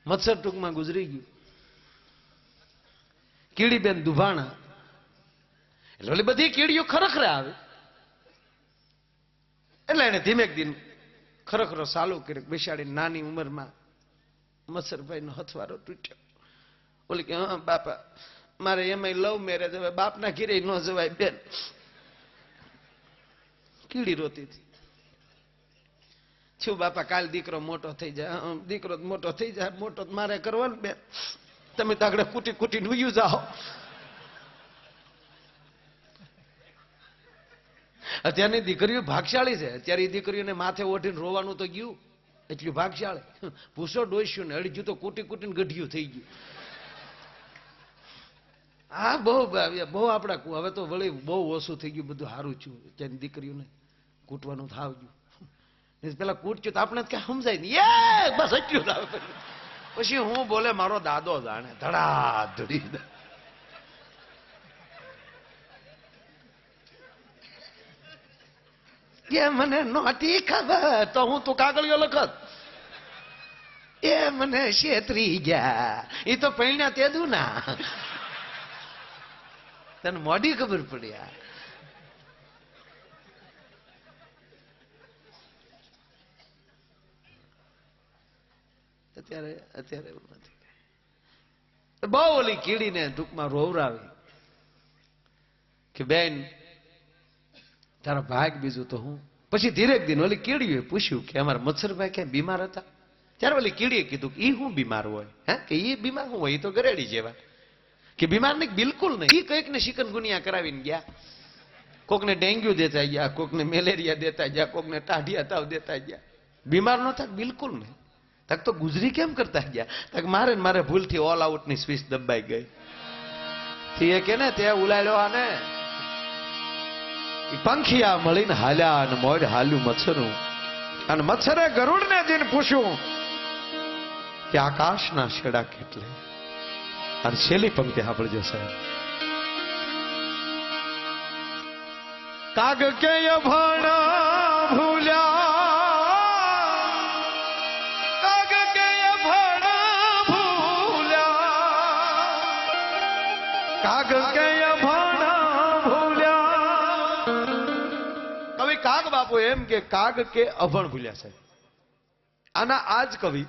મચ્છર ટૂંકમાં ગુજરી ગયું. કીડીબેન દુભાણા એટલે ઓલી બધી કીડીઓ ખરેખર આવે એટલે એને ધીમેક દિન ખરેખર ચાલુ કર્યું. બેસાડી નાની ઉંમરમાં મચ્છરભાઈ નો હથવારો તૂટ્યો. ઓલી કે હા બાપા મારે એમાં લવ મેરેજ, હવે બાપના ઘીરે ન જવાય બેન. કીડી રોતી હતી. છું બાપા કાલ દીકરો મોટો થઈ જાય. દીકરો મોટો થઈ જાય, મોટો મારે કરવાનો બેન, તમે તો આગળ કૂટી કૂટીને ઉયું જાઓ. અત્યારની દીકરીઓ ભાગશાળી છે. અત્યારે એ દીકરીઓને માથે ઓઢીને રોવાનું તો ગયું, એટલું ભાગશાળી. પૂછો ડોસ્યું ને અડજ્યું તો કૂટી કૂટીને ગઢિયું થઈ ગયું. હા બહુ આપડા હવે તો વળી બહુ ઓછું થઈ ગયું, બધું સારું છું. અત્યારની દીકરીઓને કૂટવાનું થાવ ગયું. પેલા કૂટચ્યું તો આપણે કઈ સમજાય નહીં, બસ એટલું જ આવે. પછી હું બોલે મારો દાદો જાણે ધડાધડી. એ મને નહોતી ખબર તો હું તું કાગળિયો લખત. એ મને છેતરી ગયા, એ તો પૈણ્યા તેદું ના, તને મોડી ખબર પડી. અત્યારે એવું નથી. બહુ ઓલી કીડીને ટૂંકમાં રોવરાવી કે બેન તારા ભાગ બીજું તો હું. પછી ધીરેક દિન ઓલી કીડીએ પૂછ્યું કે અમારા મચ્છરભાઈ ક્યાં બીમાર હતા? ત્યારે ઓલી કીડીએ કીધું કે ઈ હું બીમાર હોય? હે કે ઈ બીમાર હું હોય? ઈ તો ગરેડી જેવા. કે બીમાર નહીં, બિલકુલ નહીં. ઈ કઈક ને ચિકનગુનિયા કરાવીને ગયા. કોકને ડેન્ગ્યુ દેતા ગયા, કોકને મેલેરિયા દેતા ગયા, કોકને ટાઢિયા તાવ દેતા ગયા. બીમાર ન થાય બિલકુલ નહીં. તક તો ગુજરી કેમ કરતા ગયા? તક મારે ભૂલથી ઓલ આઉટ ની સ્વિચ દબાઈ ગઈ. એ કે ને તે ઉલાડ્યો આને પંખિયા મળીને હાલ્યા અને મોડ હાલ્યું મચ્છરું. અને મચ્છરે ગરુડને જઈને પૂછ્યું કે આકાશના છેડા કેટલે? અને છેલ્લી પંક્તિ સાંભળજો સાહેબ. કાગ કે અભણ ભૂલ્યા, કાગ કે અભણ ભૂલ્યા. કવિ કાગ બાપુ એમ કે કાગ કે અભણ ભૂલ્યા છે. આના આજ કવિ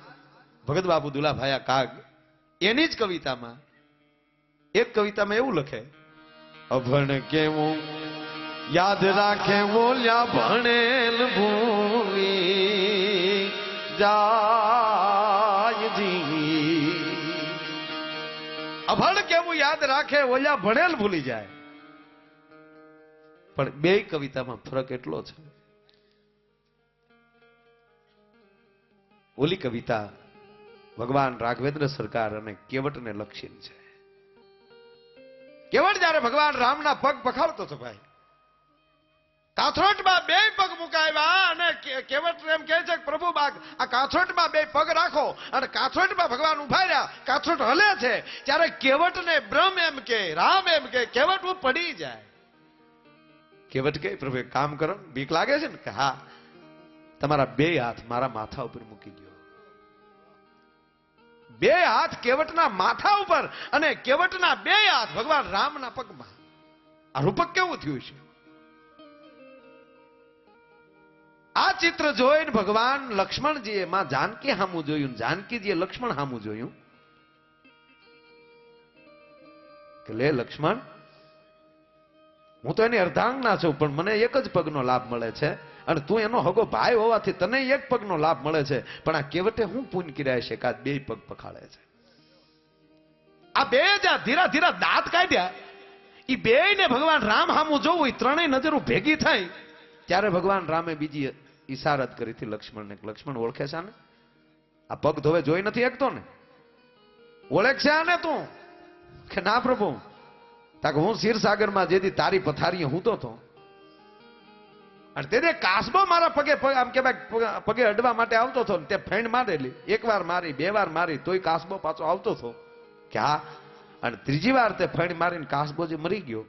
ભગત બાપુ દુલાભાઈ કાગ એની જ કવિતામાં એક કવિતામાં એવું લખે, અભણ કેવું યાદ રાખે બોલ્યા ભણેલ ભૂલી જાયજી. અભણ કેવું યાદ રાખે ઓલ્યા ભણેલ ભૂલી જાય. પણ બે કવિતામાં ફરક એટલો છે. ઓલી કવિતા ભગવાન રાઘવેન્દ્ર સરકાર અને કેવટને લક્ષીને છે. કેવટ જયારે ભગવાન રામના પગ પખાડતો હતો ભાઈ, કાથરોટમાં બે પગ મુકાવ્યા અને કેવટ એમ કહે છે કે પ્રભુ બાગ આ કાથરોટમાં બે પગ રાખો. અને કાથરોટમાં ભગવાન ઉભા રહ્યા, કાથરોટ હલે છે. ત્યારે કેવટને બ્રહ્મ એમ કે, રામ એમ કે કેવટ હું પડી જાય. કેવટ કે પ્રભુ એક કામ કરો, બીક લાગે છે ને? કે હા, તમારા બે હાથ મારા માથા ઉપર મૂકી દો. બે હાથ કેવટના માથા ઉપર અને કેવટના બે હાથ ભગવાન રામના પગમાં. આ રૂપક કેવું થયું છે? આ ચિત્ર જોઈને ભગવાન લક્ષ્મણજીએ માં જાનકી સામું જોયું, જાનકીજીએ લક્ષ્મણ સામું જોયું કે લે લક્ષ્મણ, હું તો એની અર્ધાંગના છું પણ મને એક જ પગનો લાભ મળે છે અને તું એનો હગો ભાઈ હોવાથી તને એક પગનો લાભ મળે છે. પણ આ કેવટે હું પૂન કર્યા છે કે આ બે પગ પખાડે છે? આ બે જ્યાં ધીરા ધીરા દાંત કાઢ્યા, એ બે ને ભગવાન રામ સામું જોવું, એ ત્રણેય નજરો ભેગી થઈ. ત્યારે ભગવાન રામે બીજી ઈશારત કરી હતી લક્ષ્મણને. લક્ષ્મણ ઓળખે છે ને? આ પગ ધોવે જોઈ નથી એકતો ને? ઓળખ છે આને તું? કે ના પ્રભુ, તાકે હું ક્ષીરસાગરમાં જેથી તારી પથારી હું તો અને તે કાસબો મારા પગે આમ કે પગે અડવા માટે આવતો હતો ને તે ફેણ મારેલી. એક વાર મારી, બે વાર મારી, તોય કાસબો પાછો આવતો હતો કે હા. અને ત્રીજી વાર તે ફેણ મારીને કાસબો જે મરી ગયો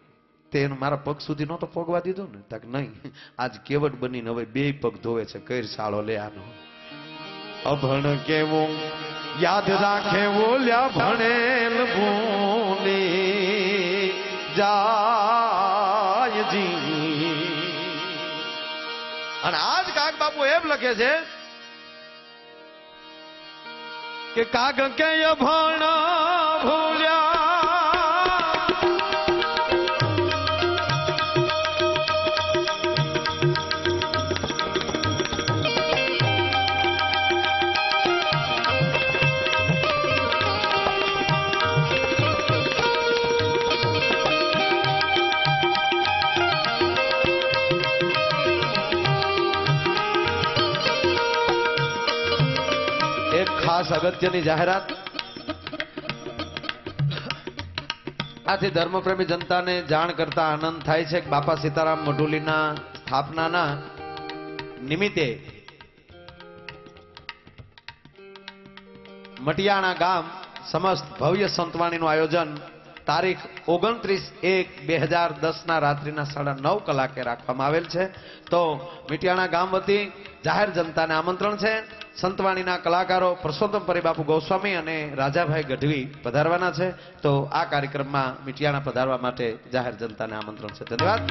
તે એનો મારા પગ સુધી નહોતો પોગવા દીધો ને? તક નહીં, આજ કેવટ બનીને હવે બે પગ ધોવે છે. કઈ સાળો લે આનો. અભણ કેવું યાદ રાખે ઓલ્યા ભણેલ ભૂલી જાયજી. અને આજ કાગ બાપુ એમ લખે છે કે કાગ કે અભણ ભૂલ્યા ખાસ અગત્યની જાહેરાત. આથી ધર્મપ્રેમી જનતાને જાણ કરતા આનંદ થાય છે કે બાપા સીતારામ મઢુલીના સ્થાપનાના નિમિત્તે મટિયાણા ગામ સમસ્ત ભવ્ય સંતવાણીનું આયોજન તારીખ 29/1/2010 ના રાત્રિના 9:30 કલાકે રાખવામાં આવેલ છે. તો મટિયાણા ગામ વતી જાહેર જનતાને આમંત્રણ છે. સંતવાણીના કલાકારો પરસોત્તમ પરિબાપુ ગોસ્વામી અને રાજાભાઈ ગઢવી પધારવાના છે. તો આ કાર્યક્રમમાં મિટિયાણા પધારવા માટે જાહેર જનતાને આમંત્રણ છે. ધન્યવાદ.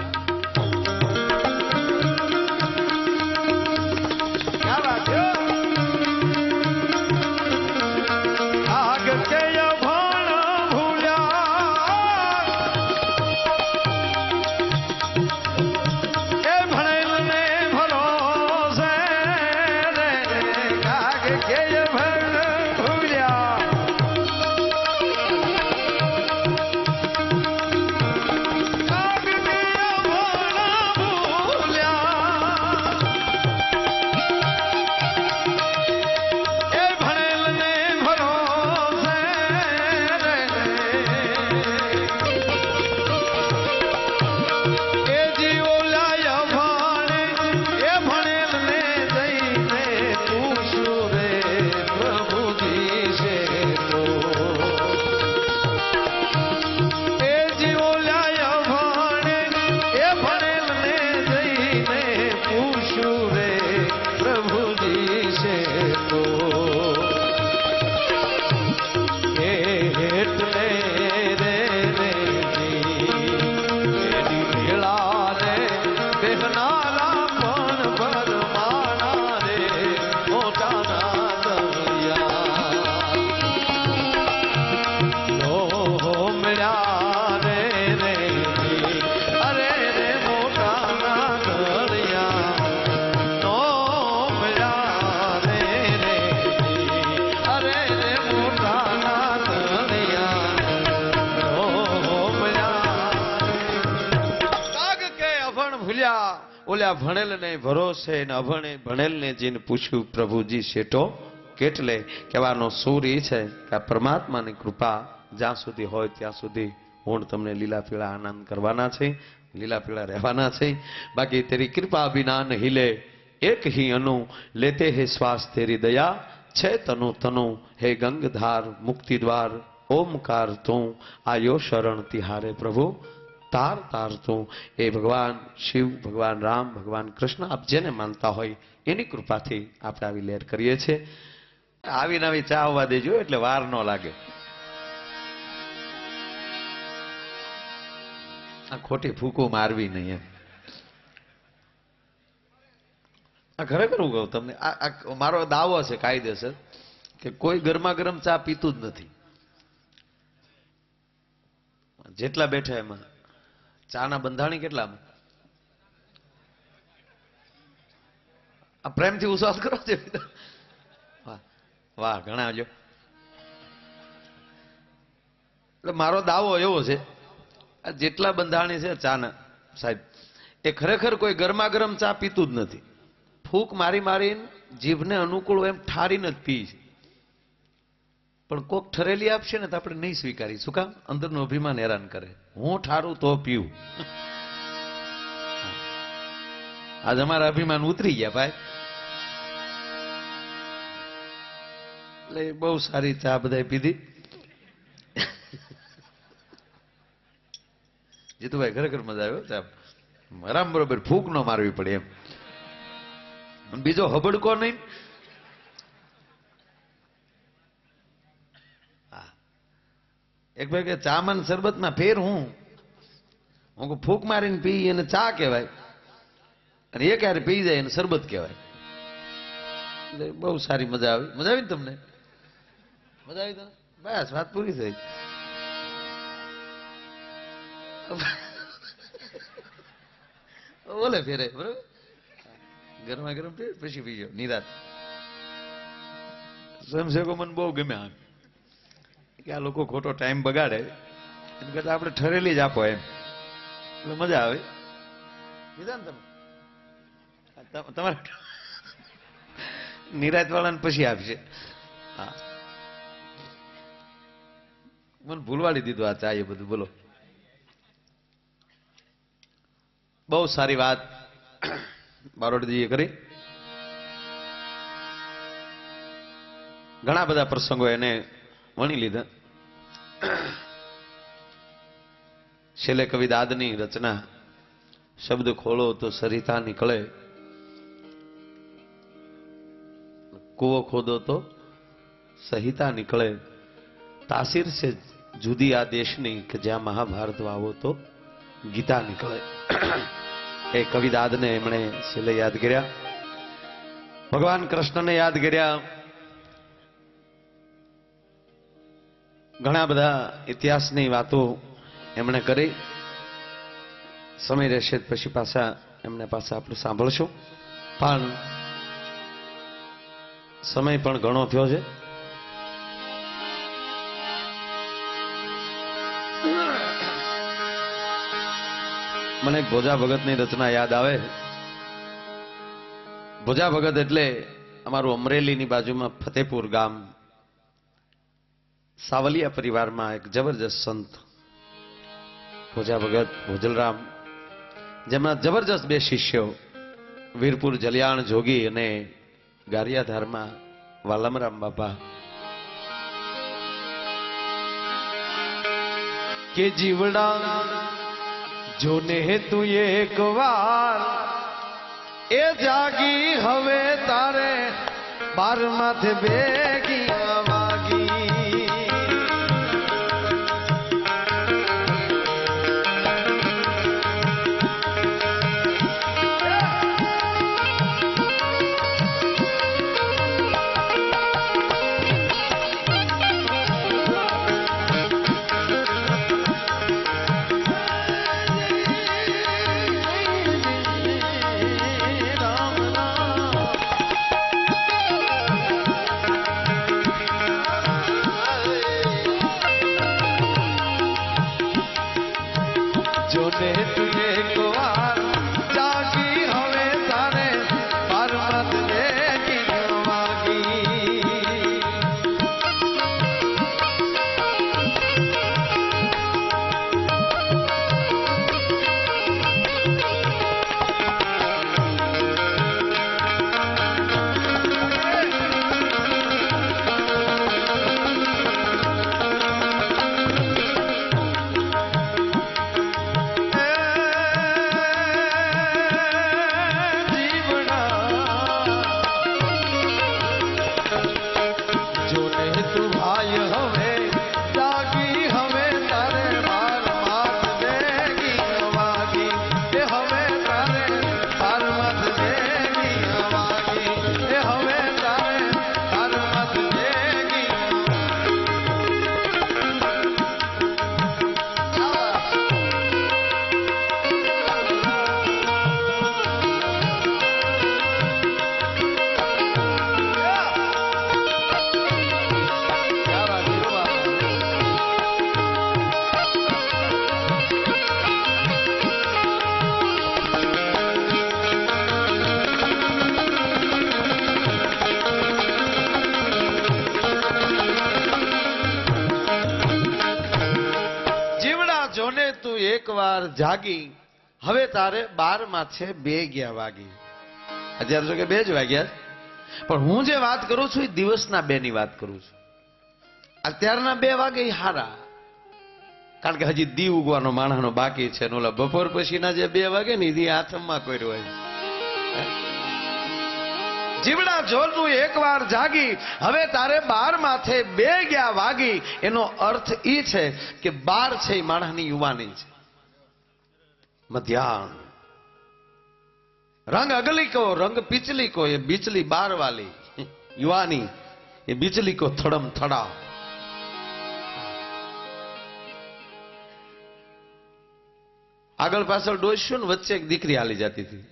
ઓલ્યા ભણેલ ને ભરોસે ને અભણે ભણેલ ને જીને પૂછ્યું પ્રભુજી શેઠો કેટલે. કહેવાનો સૂર એ છે કે પરમાત્માની કૃપા જ્યાં સુધી હોય ત્યાં સુધી હું તમને લીલા પીળા આનંદ કરવાના છે, લીલા પીળા રહેવાના છે. બાકી તેરી કૃપા બિના ન हिले એક ही अनु लेते है श्वास तेरी दया છે તનુ તનુ હે ગંગધાર મુક્તિ દ્વાર ઓમકાર તું આયો શરણ તિહારે પ્રભુ તાર તાર તું. એ ભગવાન શિવ, ભગવાન રામ, ભગવાન કૃષ્ણ આપ જેને માનતા હોય એની કૃપાથી આપણે આવી લહેર કરીએ છીએ. આવીને આવી ચા આવવા દેજો એટલે વાર ન લાગે. આ ખોટી ફૂકો મારવી નહીં એમ. આ ખરેખર હું કહું તમને, આ મારો દાવો છે કાયદેસર કે કોઈ ગરમા ગરમ ચા પીતું જ નથી. જેટલા બેઠા એમાં ચાના બંધાણી કેટલામાં? આ પ્રેમથી વિશ્વાસ કરો છો? વાહ વાહ, ઘણા જો. એટલે મારો દાવો એવો છે, આ જેટલા બંધાણી છે ચાના સાહેબ, એ ખરેખર કોઈ ગરમા ગરમ ચા પીતું જ નથી. ફૂંક મારી મારીને જીભને અનુકૂળ એમ ઠારીને જ પી છે. પણ કોક ઠરેલી આપશે ને તો આપણે નહીં સ્વીકારી. શું કામ? અંદરનું અભિમાન હેરાન કરે. હું ઠારું તો પીવું. આજ અમારા અભિમાન ઉતરી ગયા ભાઈ. એટલે બહુ સારી ચા બધા પીધી. જીતુભાઈ ખરેખર મજા આવ્યો ચા. આરામ બરોબર ફૂંક ન મારવી પડે એમ. બીજો હબડકો નહીં. એક ભાઈ કે ચામાં ને શરબતમાં ફેર હું કહું ફૂંક મારીને પી એને ચા કહેવાય અને એ ક્યારે પી જાય એને શરબત કહેવાય. એટલે બહુ સારી મજા આવી ને તમને? મજા આવી તને? બસ વાત પૂરી થઈ. ઓલે ફેરે બરોબર, ગરમા ગરમ ફેર પછી પીજો નિરાત. સ્વયંસેવકો મને બહુ ગમ્યા કે આ લોકો ખોટો ટાઈમ બગાડે એમ કરતા આપણે ઠરેલી જ આપો એમ, એટલે મજા આવે. કીધા ને તમે તમારા નિરાત વાળાને પછી આપશે. હા, મને ભૂલવાડી દીધું આ ચા એ બધું. બોલો, બહુ સારી વાત બારોટજીએ કરી. ઘણા બધા પ્રસંગો એને વણી લીધા. છેલ્લે કવિ દાદની રચના શબ્દ ખોલો તો સરિતા નીકળે, કૂવો ખોદો તો સહિતા નીકળે, તાસીર છે જુદી આ દેશની કે જ્યાં મહાભારત વાવો તો ગીતા નીકળે. એ કવિદાદને એમણે છેલ્લે યાદ કર્યા, ભગવાન કૃષ્ણને યાદ કર્યા. ઘણા બધા ઇતિહાસની વાતો એમણે કરી. સમય રહેશે પછી પાછા એમને આપણે સાંભળશું, પણ સમય પણ ઘણો થયો છે. મને એક ભોજા ભગતની રચના યાદ આવે. ભોજા ભગત એટલે અમારું અમરેલીની બાજુમાં ફતેપુર ગામ, સાવલિયા પરિવારમાં એક જબરજસ્ત સંત ભોજા ભગત ભોજલરામ, જેમના જબરજસ્ત બે શિષ્યો વીરપુર જલિયાણ જોગી અને ગારિયાધારમાં વાલમરામ બાપા. કે જીવડા જોને તું એક વાર એ જાગી, હવે તારે બાર માથે ભેગી વાગી. એકવાર જાગી, હવે તારે 12 માથે 2 ગયા વાગી. અત્યારે તો કે 2 જ વાગ્યા, પણ હું જે વાત કરું છું એ દિવસના 2 ની વાત કરું છું. અત્યારના 2 વાગે હારા, કારણ કે હજી દી ઉગવાનો માણસનો બાકી છે. ઓલા બપોર પછીના જે 2 વાગે ને એ હાથમાં કર્યો હોય. જીવડા જોતું એકવાર જાગી, હવે તારે 12 માથે 2 ગયા વાગી. એનો અર્થ એ છે કે 12 છે એ માણસની યુવાની છે. મધ્યાહન રંગ અગલી કો રંગ પિચલી કો, એ બિચલી 12 વાલી યુવાની, એ બિચલી કો થડમ થડા. આગળ પાછળ ડોસ્યું ને વચ્ચે એક દીકરી હાલી જતી હતી.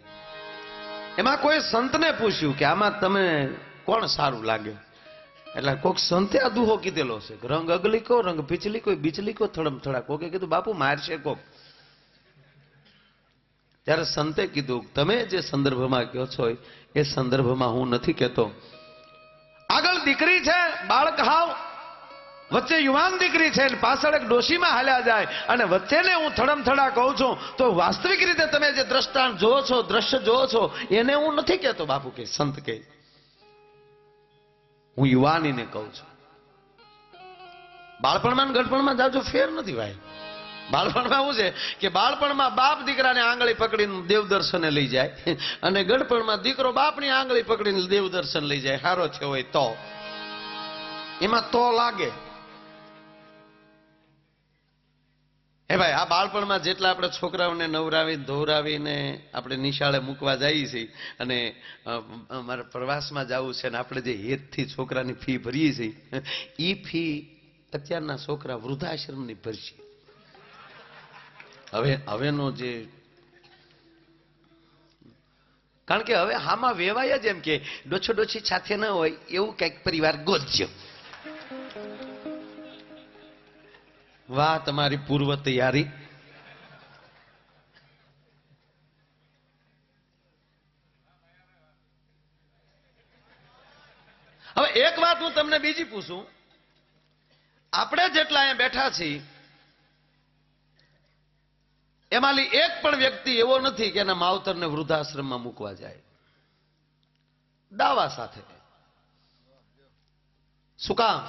એમાં કોઈ સંતને પૂછ્યું કે આમાં તમે કોણ સારું લાગે? એટલે કોક સંતે આ દુહો કીધેલો છે, રંગ અગલી કો રંગ પિચલી કો બિચલી કો થડમ થડા. કોકે કીધું બાપુ મારશે કોક. ત્યારે સંતે કીધું તમે જે સંદર્ભમાં કહો છો એ સંદર્ભમાં હું નથી કહેતો. આગળ દીકરી છે બાળક હાવ, વચ્ચે યુવાન દીકરી છે, પાછળ એક ડોશીમાં હાલ્યા જાય, અને વચ્ચેને હું થડમથડા કહું છું. તો વાસ્તવિક રીતે તમે જે દ્રષ્ટાંત જોવો છો, દ્રશ્ય જોવો છો, એને હું નથી કહેતો બાપુ કે સંત કે, હું યુવાનીને કહું છું. બાળપણમાં ને ગઢપણમાં જાજો ફેર નથી ભાઈ. બાળપણમાં શું છે કે બાળપણમાં બાપ દીકરાને આંગળી પકડીને દેવ દર્શને લઈ જાય, અને ગઢપણમાં દીકરો બાપની આંગળી પકડીને દેવ દર્શન લઈ જાય. હારો છે હોય તો એમાં તો લાગે. હે ભાઈ, આ બાળપણમાં જેટલા આપણે છોકરાઓને નવરાવી ધોવરાવીને આપણે નિશાળે મૂકવા જઈએ છીએ, અને અમારે પ્રવાસમાં જવું છે, ને આપણે જે હેતથી છોકરાની ફી ભરીએ છીએ, એ ફી અત્યારના છોકરા વૃદ્ધાશ્રમની ભરશે. હવેનો જે, કારણ કે હવે હામાં વેવાય જ એમ કે ડોછો ડોછી સાથે ન હોય એવું કઈક પરિવાર ગોતજો. વાહ તમારી પૂર્વ તૈયારી. હવે એક વાત હું તમને બીજી પૂછું, આપણે જેટલા અહીંયા બેઠા છીએ એમાંની એક પણ વ્યક્તિ એવો નથી કે એના માવતરને વૃદ્ધાશ્રમમાં મૂકવા જાય, દાવા સાથે. શું કામ?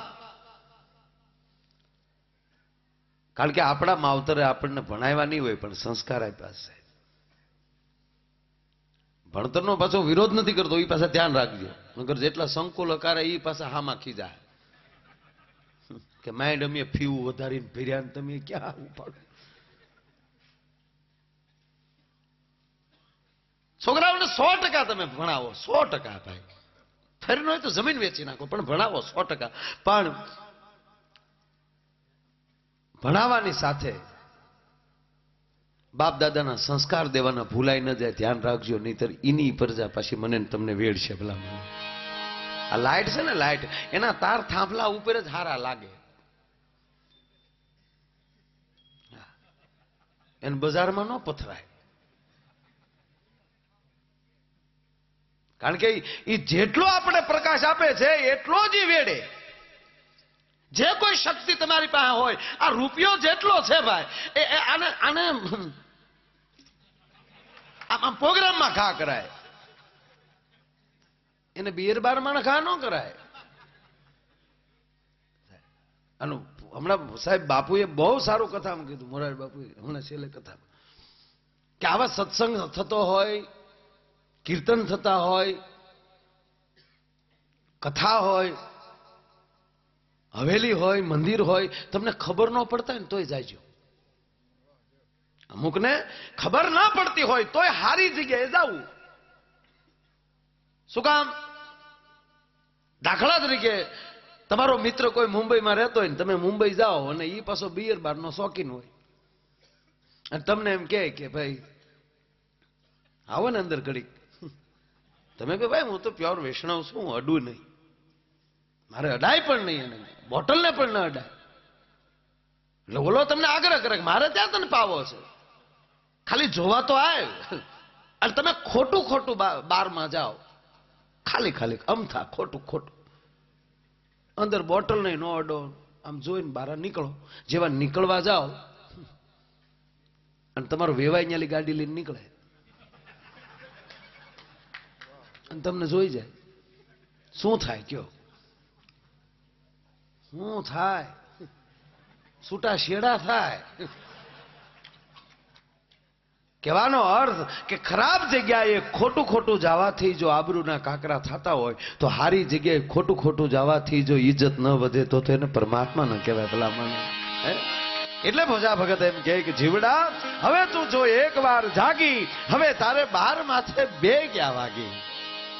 કારણ કે આપણા માવતરે આપણને ભણાવ્યા નહીં હોય પણ સંસ્કાર આપ્યા છે. ભણતરનો પાછો વિરોધ નથી કરતો, એ પાછા ધ્યાન રાખજો, નકર જેટલા સંકુલ અકારે એ પાછા હામાં ખીજાય કે માઇન્ડ અમે ફીવું વધારીને ભર્યા, તમે ક્યાં ઉપાડો. છોકરાઓને 100% તમે ભણાવો, 100% ભાઈ. ફરી ન હોય તો જમીન વેચી નાખો, પણ ભણાવો 100%. પણ ભણાવવાની સાથે બાપ દાદાના સંસ્કાર દેવાના ભૂલાઈ ન જાય, ધ્યાન રાખજો, નહીતર એની પ્રજા પાછી મને તમને વેડશે. ભલા મને આ લાઈટ છે ને, લાઈટ એના તાર થાંભલા ઉપર જ હારા લાગે, એને બજારમાં ન પથરાય. કારણ કે એ જેટલો આપણે પ્રકાશ આપે છે એટલો જ વેડે. જે કોઈ શક્તિ તમારી પાસે હોય, આ રૂપિયો જેટલો છે ભાઈ, આને આને આમ પ્રોગ્રામમાં ઘા કરાય, એને બિયર બારમાં ઘા ન કરાય. આનું હમણાં સાહેબ બાપુએ બહુ સારું કથામાં કીધું, મોરારી બાપુએ હમણાં છેલ્લે કથામાં, કે આવા સત્સંગ થતો હોય, કીર્તન થતા હોય, કથા હોય, હવેલી હોય, મંદિર હોય, તમને ખબર ન પડતા હોય ને તોય જાયજો. અમુકને ખબર ના પડતી હોય તોય હારી જગ્યાએ જાવું. શું કામ? દાખલા તરીકે તમારો મિત્ર કોઈ મુંબઈમાં રહેતો હોય ને તમે મુંબઈ જાઓ, અને એ પાછો બિયર બારનો શોખીન હોય, અને તમને એમ કે ભાઈ આવો ને અંદર ઘડીક, તમે કહો ભાઈ હું તો પ્યોર વૈષ્ણવ છું, હું અડું નહીં, મારે અડાય પણ નહીં, એને બોટલને પણ ન અડાય. એટલે ઓલો તમને આગ્રહ કરે મારે ત્યાં તને પાવો છે, ખાલી જોવા તો આવ. અને તમે ખોટું ખોટું બારમાં જાઓ, ખાલી ખાલી અમથા ખોટું ખોટું, અંદર બોટલ નહીં, નો અડો, આમ જોઈને બહાર નીકળો. જેવા નીકળવા જાઓ અને તમારો વેવાઈ ન્યાલી ગાડી લઈને નીકળે અને તમને જોઈ જાય, શું થાય કયો? શું થાય? છૂટા શેડા થાય. કહેવાનો અર્થ કે ખરાબ જગ્યાએ ખોટું ખોટું જવાથી જો આબરૂના કાકરા થતા હોય તો હારી જગ્યાએ ખોટું ખોટું જવાથી જો ઇજ્જત ન વધે તો એને પરમાત્મા ન કહેવાય ભલામણ. એટલે ભોજા ભગત એમ કહે કે જીવડા હવે તું જો એકવાર જાગી હવે તારે 12 માથે 2 ક્યાં વાગી.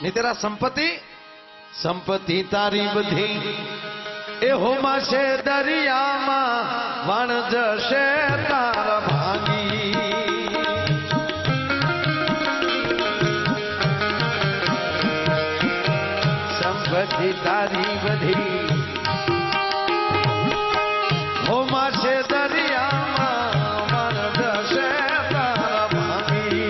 ની તેરા સંપત્તિ તારી બધી એ હોમાશે દરિયામાં વણ જશે તારા ભાગી. સંપત્તિ તારી બધી હોમાશે દરિયામાં વણ જશે તારા ભાગી.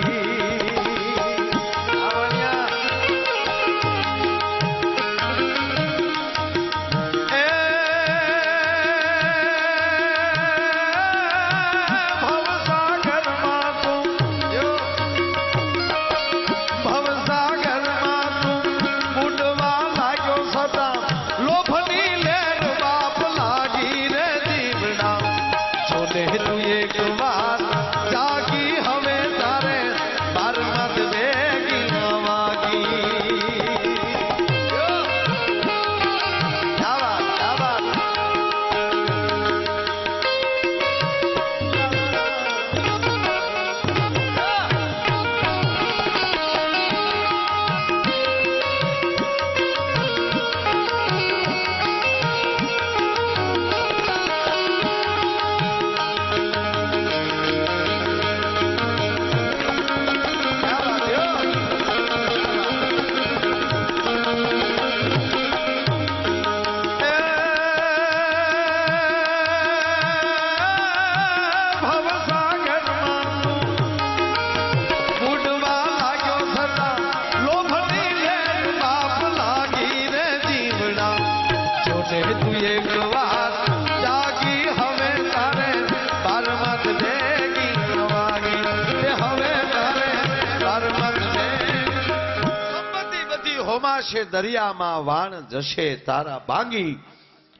હોમાશે દરિયામાં વાણ જશે તારા ભાંગી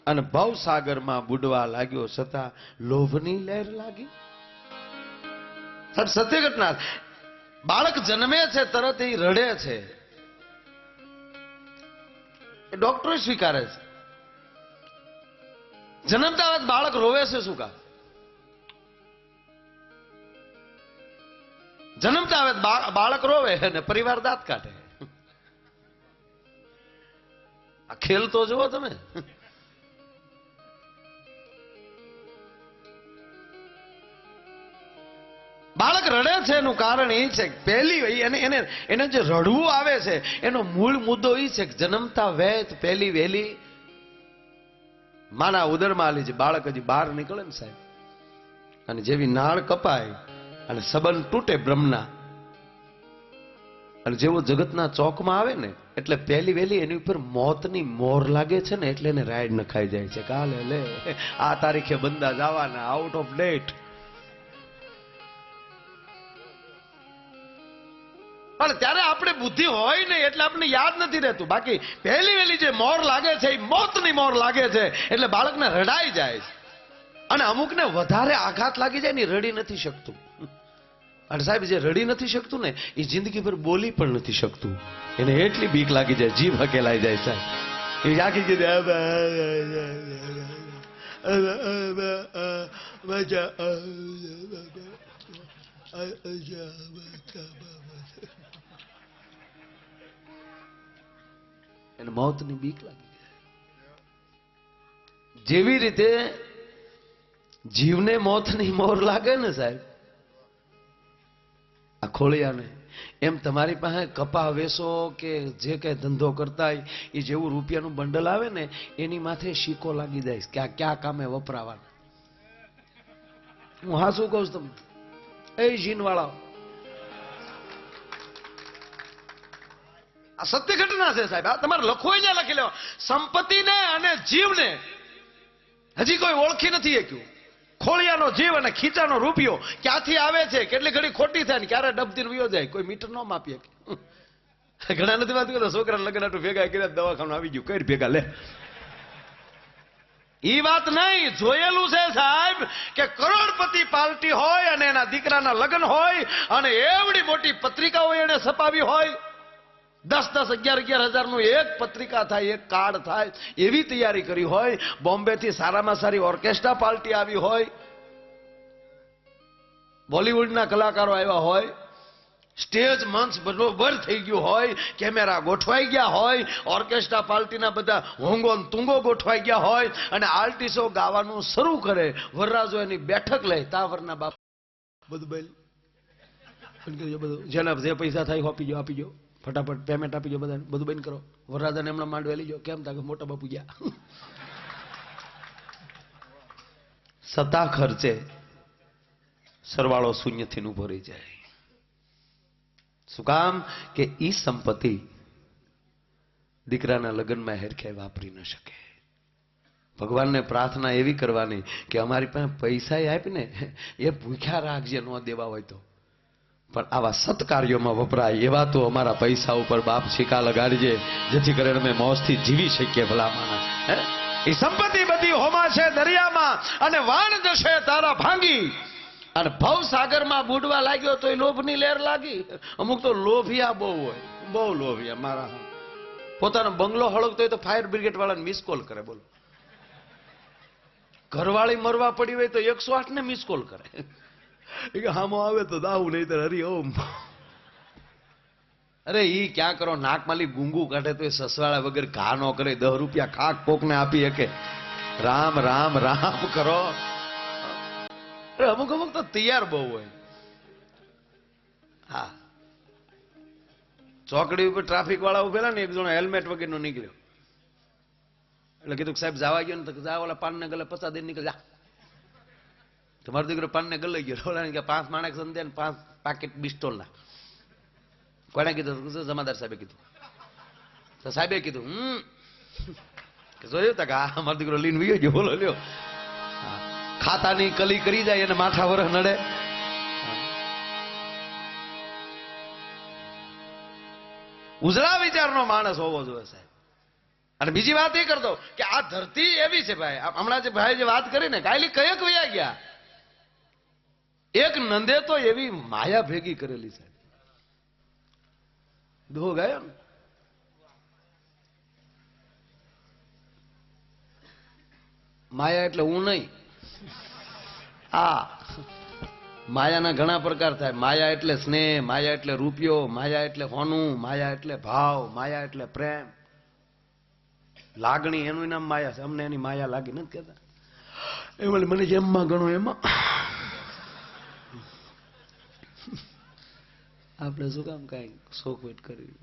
અને ભવસાગરમાં બુડવા લાગ્યો છતાં લોભની લહેર લાગી. સત્ય ઘટના. બાળક જન્મે છે તરત એ રડે છે એ ડોક્ટરો સ્વીકારે છે. જન્મતા બાળક રોવે છે શું કા? જન્મતા આવે બાળક રોવે અને પરિવાર દાંત કાઢે. આ ખેલ તો જુઓ તમે. બાળક રડે છે એનું કારણ એ છે કે પહેલી એને જે રડવું આવે છે એનો મૂળ મુદ્દો એ છે કે જન્મતા વેત પહેલી વહેલી માના ઉદરમાં જે બાળક હજી બહાર નીકળે ને સાહેબ, અને જેવી નાળ કપાય અને સંબંધ તૂટે બ્રહ્મના, અને જેવો જગતના ચોકમાં આવે ને એટલે પહેલી વહેલી એની ઉપર મોતની મોર લાગે છે ને એટલે એને રાઈડ નખાઈ જાય છે. કાલે લે આ તારીખે બંદા જવાના, આઉટ ઓફ ડેટ. પણ ત્યારે આપણે બુદ્ધિ હોય ને એટલે આપણને યાદ નથી રહેતું. બાકી પહેલી વહેલી જે મોર લાગે છે એ મોતની મોર લાગે છે એટલે બાળકને રડાઈ જાય છે. અને અમુકને વધારે આઘાત લાગી જાય ને રડી નથી શકતું. અને સાહેબ જે રડી નથી શકતું ને એ જિંદગીભર બોલી પણ નથી શકતું. એને એટલી બીક લાગી જાય, જીભ હકેલાઈ જાય સાહેબ. એ આખી કીધું એને મોતની બીક લાગી જાય. જેવી રીતે જીવને મોતની મોર લાગે ને સાહેબ આ ખોળિયાને, એમ તમારી પાસે કપા વેસો કે જે કઈ ધંધો કરતા હોય એ જેવું રૂપિયાનું બંડલ આવે ને એની માથે શીકો લાગી જાય કે આ ક્યાં કામે વપરાવાના. હું હા શું કહું છું તમને એ જીનવાળા, આ સત્ય ઘટના છે સાહેબ. આ તમારે લખો ત્યાં લખી લેવા. સંપત્તિને અને જીવને હજી કોઈ ઓળખી નથી શક્યું. ખોળિયાનો જીવ અને ખીચાનો રૂપિયો ક્યાંથી આવે છે, કેટલી ઘડી ખોટી થાય ને ક્યારે ડબથી વયો જાય કોઈ મીટર ન માપીએ. ઘણા નથી વાત કરતા છોકરા લગ્ન આટલું ભેગા કર્યા દવાખાનું આવી ગયું કઈ ભેગા લે. ઈ વાત નહીં, જોયેલું છે સાહેબ કે કરોડપતિ પાર્ટી હોય અને એના દીકરાના લગ્ન હોય અને એવડી મોટી પત્રિકાઓ એને છપાવી હોય, 10-10, 11-11 હજારનું એક પત્રિકા થાય, એક કાર્ડ થાય, એવી તૈયારી કરી હોય. બોમ્બે થી સારામાં સારી ઓર્કેસ્ટ્રા પાર્ટી આવી હોય, બોલિવૂડના કલાકારો આવ્યા હોય, સ્ટેજ મંચ બરોબર થઈ ગયું હોય, કેમેરા ગોઠવાઈ ગયા હોય, ઓર્કેસ્ટ્રા પાર્ટીના બધા હોંગો તુંગો ગોઠવાઈ ગયા હોય અને આર્ટિસ્ટો ગાવાનું શરૂ કરે, વરરાજો એની બેઠક લે, તાવરના બાપ બધું બેલ બધું જેના જે પૈસા થાય આપી ગયો, ફટાફટ પેમેન્ટ આપી ગયો, બધાને બધું બંધ કરો, વરરાજાને હમણાં માંડવે લઈ જાઓ. કેમ થાય કે મોટા બાપુ ગયા. સત્તા ખર્ચે સરવાળો શૂન્યથી ઉભો રહી જાય. શું કામ? કે ઈ સંપત્તિ દીકરાના લગ્નમાં હેરખે વાપરી ન શકે. ભગવાનને પ્રાર્થના એવી કરવાની કે અમારી પાસે પૈસા આપીને એ ભૂખ્યા રાખજે, ન દેવા હોય તો, પણ આવા સત્કાર્યોમાં વપરાય એવા તો અમારા પૈસા ઉપર બાપ સિક્કા લગાડજે, જેથી કરીને અમે મોજથી જીવી શકીએ. ભલામણ એ સંપત્તિ બધી હોમાશે દરિયામાં અને વાણ જશે તારા ભાંગી. અને ભવસાગરમાં બુડવા લાગ્યો તો એ લોભની લહેર લાગી. અમુક તો લોભિયા બહુ હોય, બહુ લોભિયા. મારા પોતાનો બંગલો હળગતો હોય તો ફાયર બ્રિગેડ વાળાને મિસ કોલ કરે. બોલો, ઘરવાળી મરવા પડી હોય તો 108 ને મિસ કોલ કરે. હામો આવે તો દાવું, નહીં તો હરી ઓમ. અરે ઈ ક્યાં કરો, નાકમાલી ગુંગુ કાઢે તો એ સસવાળા વગર ઘા નો કરે. 10 રૂપિયા ખાક કોકને આપી શકે. રામ રામ રામ કરો. અમુક તો તૈયાર બહુ હોય. હા, ચોકડી ઉપર ટ્રાફિક વાળા ઉભેલા ને, એક જણો હેલ્મેટ વગરનો નીકળ્યો. એટલે કીધું સાહેબ જવા ગયો ને, તો જા ઓલા પાન ને ગલે 50 દે નીકળ જા. તમારો દીકરો પાન ને ગલે ગયો. ઓલા કે 5 માણસ દે ને 5 પાકેટ બિસ્ટોલ ના. કોને કીધું? જમાદાર સાહેબે કીધું. તો સાહેબે કીધું જોયું તા કે આ મારો દીકરો લઈને વિયો ગયો. બોલો લ્યો, ખાતાની કલી કરી જાય અને માથા વરહ નડે. ઉજળા વિચારનો માણસ હોવો જોઈએ સાહેબ. અને બીજી વાત એ કરતો કે આ ધરતી એવી છે ભાઈ. હમણાં જે ભાઈ જે વાત કરી ને, કાયલી કયક વયા ગયા. એક નંદે તો એવી માયા ભેગી કરેલી છે. દો ગયો ને, માયા એટલે હું નહીં. માયાના ઘણા પ્રકાર થાય. માયા એટલે સ્નેહ, માયા એટલે રૂપિયો, માયા એટલે હોનું, માયા એટલે ભાવ, માયા એટલે પ્રેમ, લાગણી. એનું નામ માયા છે. અમને એની માયા લાગી નથી કહેતા. એમાં મને જેમમાં ગણો એમાં આપણે શું કામ કઈ શોખવેટ કરી.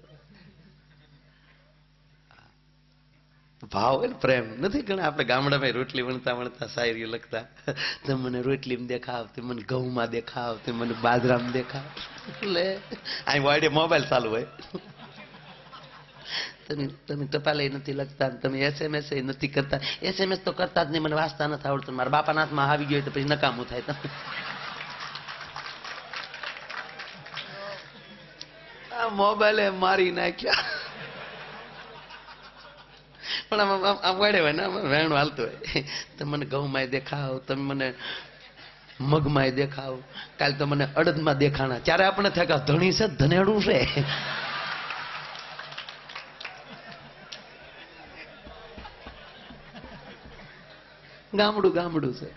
ભાવ એટલે પ્રેમ નથી. ઘણા આપણે ગામડામાં રોટલી વણતા વણતા શાયરી લખતા, તમે મને રોટલીમાં દેખાવ, તે મને ઘઉંમાં દેખાવ, તે મને બાજરામાં દેખાવ. એટલે અહીં વાડે મોબાઈલ ચાલુ હોય. તમે ટપાલે નથી લખતા, તમે SMS નથી કરતા. SMS તો કરતા જ નહીં, મને વાંચતા નથી આવડતું. મારા બાપાના હાથમાં આવી ગયો તો પછી નકામું થાય. તમે આ મોબાઈલે મારી નાખ્યા. પણ આમ વડે હોય ને, વેણું હાલતું હોય. તમે મને ઘઉંમાં દેખાવ, તમે મને મગમાં દેખાવ, કાલે તો મને અડદમાં દેખાણા. ત્યારે આપણે થાય કે ધણી છે, ધનેડું છે. ગામડું ગામડું છે.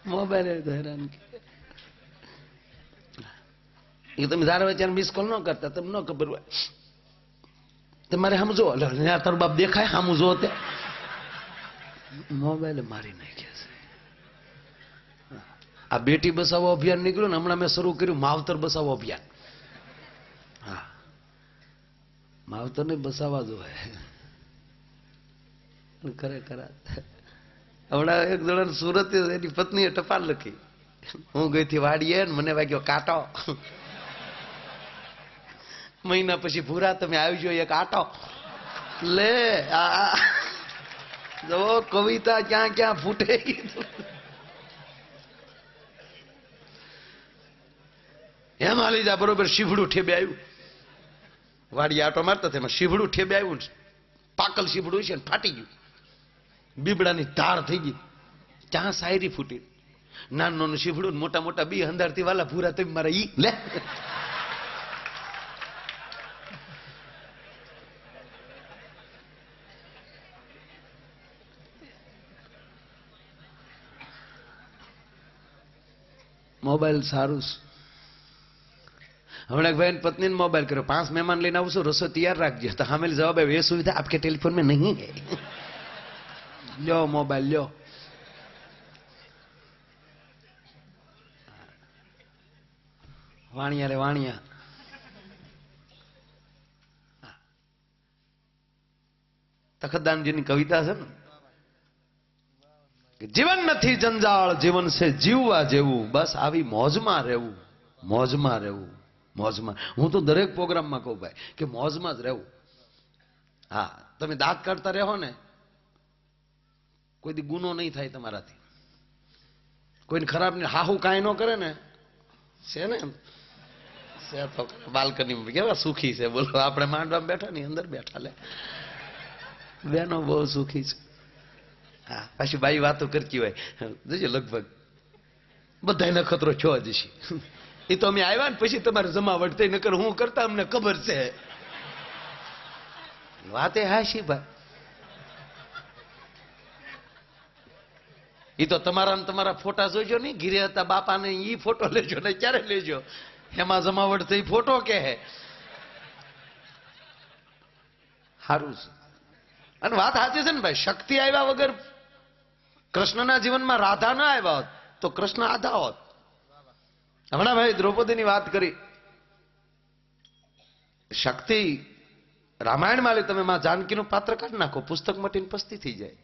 મોબાઈલ હેરાન. એ તમે ધારો ત્યારે મિસ કોલ ન કરતા, તમને ન ખબર હોય. તમારે સમજો, તારું બાપ દેખાય સામું જો. તે મોબાઈલ મારી નાખ્યા છે. આ બેટી બચાવો અભિયાન નીકળ્યું ને, હમણાં મેં શરૂ કર્યું માવતર બચાવો અભિયાન. હા, માવતર ને બચાવવા જોઈએ. ખરેખર હમણાં એક જણા સુરત એની પત્નીએ ટપાલ લખી. હું ગઈ થી વાડીએ ને, મને વાગ્યો કાંટો. મહિના પછી ભૂરા તમે આવી જો એક આટો લે. જો કવિતા ક્યાં ક્યાં ફૂટે. એમ હાલી જા. બરોબર શીભડું ઠેબે આવ્યું. વાડી આટો મારતા એમાં શીભડું ઠેબે આવ્યું. પાકલ શીભડું છે ને, ફાટી ગયું. બીબડાની ધાર થઈ ગઈ, ત્યાં શાયરી ફૂટી. નાનું શીફડું મોટા મોટા બી હંધારથી વાલા પૂરા તમે મારા ઈ લે. મોબાઈલ સારું છે. હમણાં ભાઈ પત્ની મોબાઈલ કર્યો, 5 મહેમાન લઈને આવશું, રસોઈ તૈયાર રાખજો. તો હામેલ જવાબ આવ્યો, એ સુવિધા આપકે ટેલિફોન में नहीं है. લ્યો મોબાઈલ લ્યો. વાણિયા રે વાણિયા. તખતદાનજીની કવિતા છે ને કે જીવન નથી જંજાળ, જીવન છે જીવવા જેવું. બસ આવી મોજમાં રહેવું, મોજમાં રહેવું, મોજમાં. હું તો દરેક પ્રોગ્રામમાં કહું ભાઈ કે મોજમાં જ રહેવું. હા, તમે દાંત કાઢતા રહો ને, કોઈ દી ગુનો નહીં થાય તમારાથી. કોઈને ખરાબ ને હાહુ કાંઈ ન કરે ને, છે ને છે તો બાલ્કની કેવા સુખી છે બોલો. આપણે માંડવામાં બેઠા ને અંદર બેઠા લે બેનો બહુ સુખી છે. હા, પાછી બાઈ વાતો કરતી હોય જોજો, લગભગ બધા નખતરો છો જશે. એ તો અમે આવ્યા ને પછી તમારે જમાવટ થઈ, નકર હું કરતા અમને ખબર છે. વાતે હાશી ભાઈ. એ તો તમારા ફોટા જોઈજો ને, ઘીરે હતા બાપાને ઈ ફોટો લેજો ને, ક્યારે લેજો એમાં જમાવટ થઈ ફોટો કે હે સારું છે. અને વાત સાચી છે ને ભાઈ, શક્તિ આવ્યા વગર કૃષ્ણના જીવનમાં રાધા ના આવ્યા હોત તો કૃષ્ણ આધા હોત. હમણાં ભાઈ દ્રૌપદીની વાત કરી, શક્તિ રામાયણમાં લે તમે માં જાનકીનું પાત્ર કાઢી નાખો, પુસ્તક મટીને પસ્તી થઈ જાય.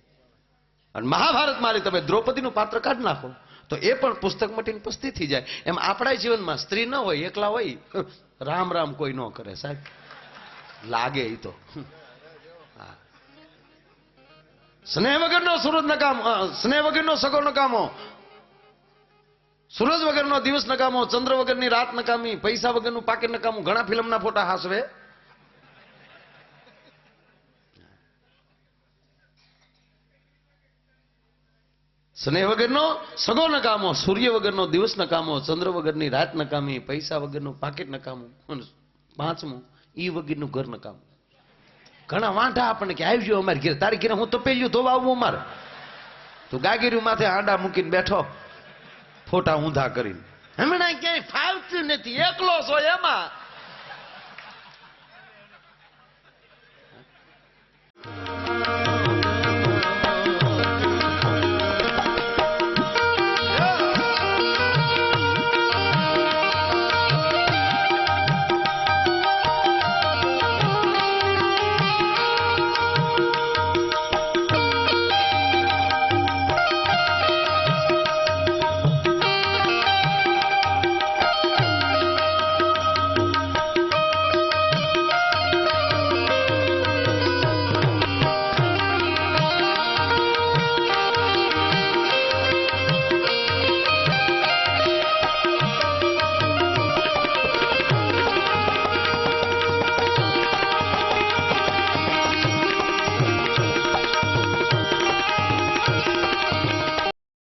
અને મહાભારતમાં લે તમે દ્રૌપદીનું પાત્ર કાઢી નાખો તો એ પણ પુસ્તક મટીને પસ્તી થઈ જાય. એમ આપણા જીવનમાં સ્ત્રી ન હોય, એકલા હોય, રામ રામ કોઈ ન કરે સાહેબ, લાગે એ તો. સ્નેહ વગરનો સૂરજ નકામો, સ્નેહ વગરનો સગો નકામો, સૂરજ વગરનો દિવસ નકામો, ચંદ્ર વગરની રાત નકામી, પૈસા વગરનું પાકીટ નકામું. ઘણા ફિલ્મના ફોટા હાસવે. સ્નેહ વગરનો સગો નકામો, સૂર્ય વગરનો દિવસ નકામો, ચંદ્ર વગરની રાત નકામી, પૈસા વગરનું પાકીટ નકામું, 5મું ઈ વગરનું ઘર નકામું. ઘણા વાંઢા આપણને કે આવજો અમારે ઘેર, તારી ઘેર હું તપેલ્યું ધોવા આવું અમારે. તું ગાગીર્યું માથે આંડા મૂકીને બેઠો, ફોટા ઊંધા કરીને. હમણાં ક્યાંય ફાવતું નથી, એકલો છો એમાં.